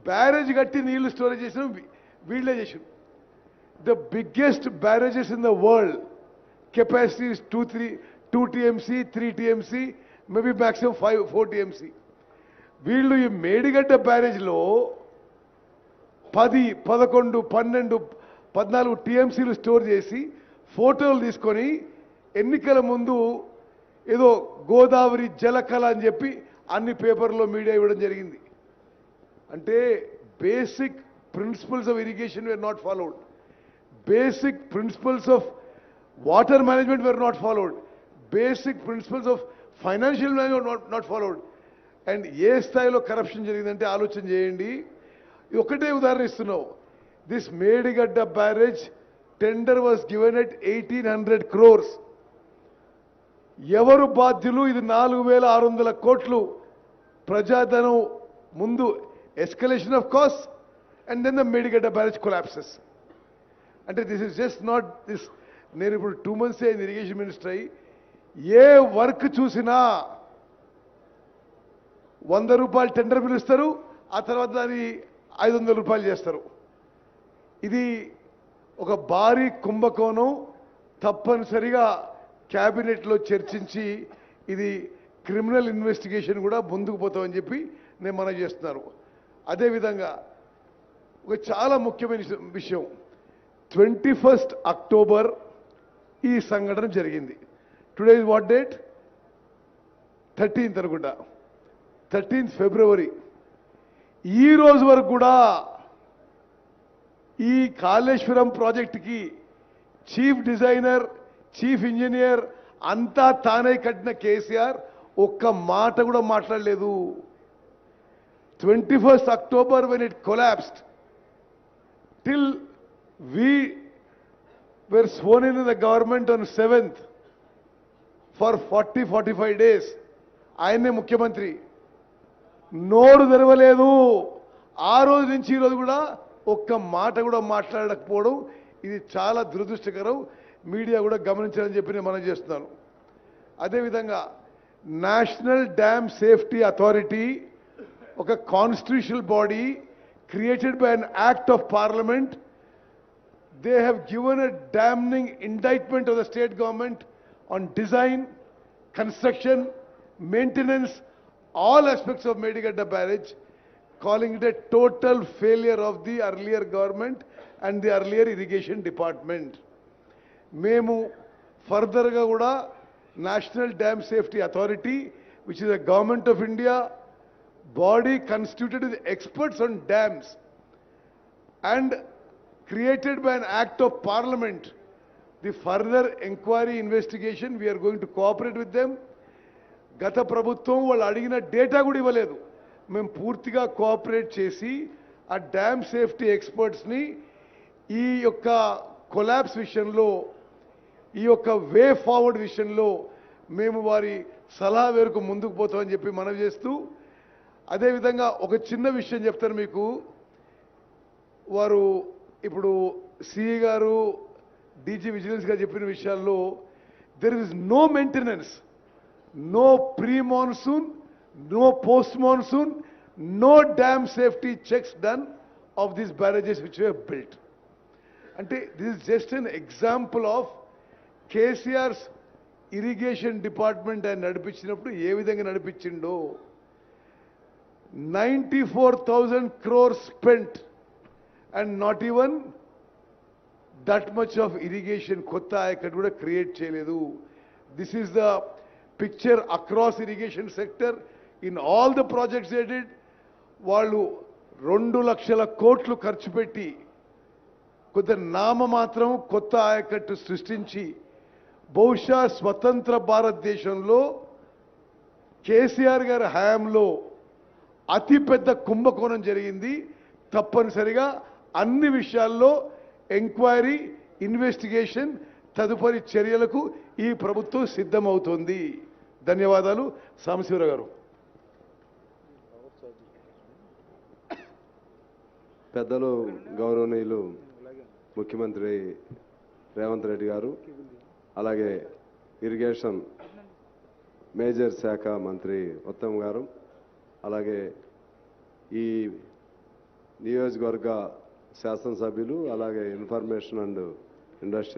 Barrage కట్టి నీళ్లు storage చేసిన వీళ్ళే చేసారు. The biggest barrages in the world capacity is 2 TMC, 3 TMC, maybe maximum 4 TMC. వీళ్ళు ఈ మేడిగడ్డ బ్యారేజ్లో 10, 11, 12, 14 TMCలు స్టోర్ చేసి ఫోటోలు తీసుకొని ఎన్నికల ముందు ఏదో గోదావరి జలకళ అని చెప్పి అన్ని పేపర్లో మీడియా ఇవ్వడం జరిగింది. అంటే basic principles of irrigation were not followed, basic principles of water management were not followed, basic principles of financial management not followed. And ఏ స్థాయిలో కరప్షన్ జరిగిందంటే ఆలోచన చేయండి. ఒకటే ఉదాహరణ ఇస్తున్నావు. This Medigadda barrage tender was given at 1800 crores. ఎవరు బాధ్యులు? ఇది 4600 కోట్లు ప్రజాధనం ముందు escalation of cost and then the Medigadda barrage collapses. అంటే this is just not this. నేను ఇప్పుడు 2 months అయింది ఇరిగేషన్ మినిస్టర్ అయ్యి. ఏ వర్క్ చూసినా 100 రూపాయలు టెండర్ పిలుస్తారు, ఆ తర్వాత దాన్ని 500 రూపాయలు చేస్తారు. ఇది ఒక భారీ కుంభకోణం. తప్పనిసరిగా క్యాబినెట్లో చర్చించి ఇది క్రిమినల్ ఇన్వెస్టిగేషన్ కూడా ముందుకు పోతామని చెప్పి నేను మనవి చేస్తున్నాను. అదేవిధంగా ఒక చాలా ముఖ్యమైన విషయం, 21st October ఈ సంఘటన జరిగింది. Today is what date? 13th అనుకుంటా, 13th February. ఈ రోజు వరకు కూడా ఈ కాళేశ్వరం ప్రాజెక్టుకి చీఫ్ డిజైనర్, చీఫ్ ఇంజనీర్ అంతా తానే కట్టిన కేసీఆర్ ఒక్క మాట కూడా మాట్లాడలేదు. 21st October when it collapsed, till we were sworn in the government on 7th for 40-45 days, ఆయనే ముఖ్యమంత్రి, నోరు తెరవలేదు. ఆ రోజు నుంచి ఈ రోజు కూడా ఒక్క మాట కూడా మాట్లాడకపోవడం ఇది చాలా దురదృష్టకరం. మీడియా కూడా గమనించాలని చెప్పి నేను మనం చేస్తున్నాను. అదేవిధంగా నేషనల్ డ్యామ్ సేఫ్టీ అథారిటీ ఒక constitutional body created by an act of parliament. They have given a damning indictment of the state government on design, construction, maintenance, all aspects of Medigada barrage, calling it a total failure of the earlier government and the earlier irrigation department. Memu further ga kuda National Dam Safety Authority, which is a government of India body constituted with experts on dams and created by an act of parliament, the further inquiry investigation we are going to cooperate with them. గత ప్రభుత్వం వాళ్ళు అడిగిన data కూడా ఇవ్వలేదు. మేము పూర్తిగా cooperate చేసి ఆ డ్యామ్ సేఫ్టీ ఎక్స్పర్ట్స్ని ఈ యొక్క కొలాప్స్ విషయంలో, ఈ యొక్క వే ఫార్వర్డ్ విషయంలో మేము వారి సలహా మేరకు ముందుకు పోతామని చెప్పి మనవి చేస్తూ, అదేవిధంగా ఒక చిన్న విషయం చెప్తాను మీకు. వారు ఇప్పుడు సిఈ గారు, డీజీ విజిలెన్స్ గారు చెప్పిన విషయాల్లో there is no maintenance, no pre-monsoon, no post-monsoon, no dam safety checks done of these barrages which we have built. Ante this is just an example of KCR's irrigation department and nadipichinappudu ఏ విధంగా నడిపించిండో. 94,000 crores spent and not even that much of irrigation kotta ayakattu kuda create cheyaledu. This is the picture across irrigation sector in all the projects they did. వాళ్ళు 2 లక్షల కోట్లు ఖర్చు పెట్టి కొద్ది నామమాత్రం కొత్త ఆయకట్టు సృష్టించి, బహుశా స్వతంత్ర భారతదేశంలో కేసీఆర్ గారి హయాంలో అతిపెద్ద కుంభకోణం జరిగింది. తప్పనిసరిగా అన్ని విషయాల్లో ఎంక్వైరీ, ఇన్వెస్టిగేషన్, తదుపరి చర్యలకు ఈ ప్రభుత్వం సిద్ధమవుతోంది. ధన్యవాదాలు. సాంబశివరావు గారు. పెద్దలు గౌరవనీయులు ముఖ్యమంత్రి రేవంత్ రెడ్డి గారు, అలాగే ఇరిగేషన్ మేజర్ శాఖ మంత్రి ఉత్తమ్ గారు, అలాగే ఈ నియోజకవర్గ శాసనసభ్యులు అలాగే ఇన్ఫర్మేషన్ అండ్ ఇండస్ట్రీ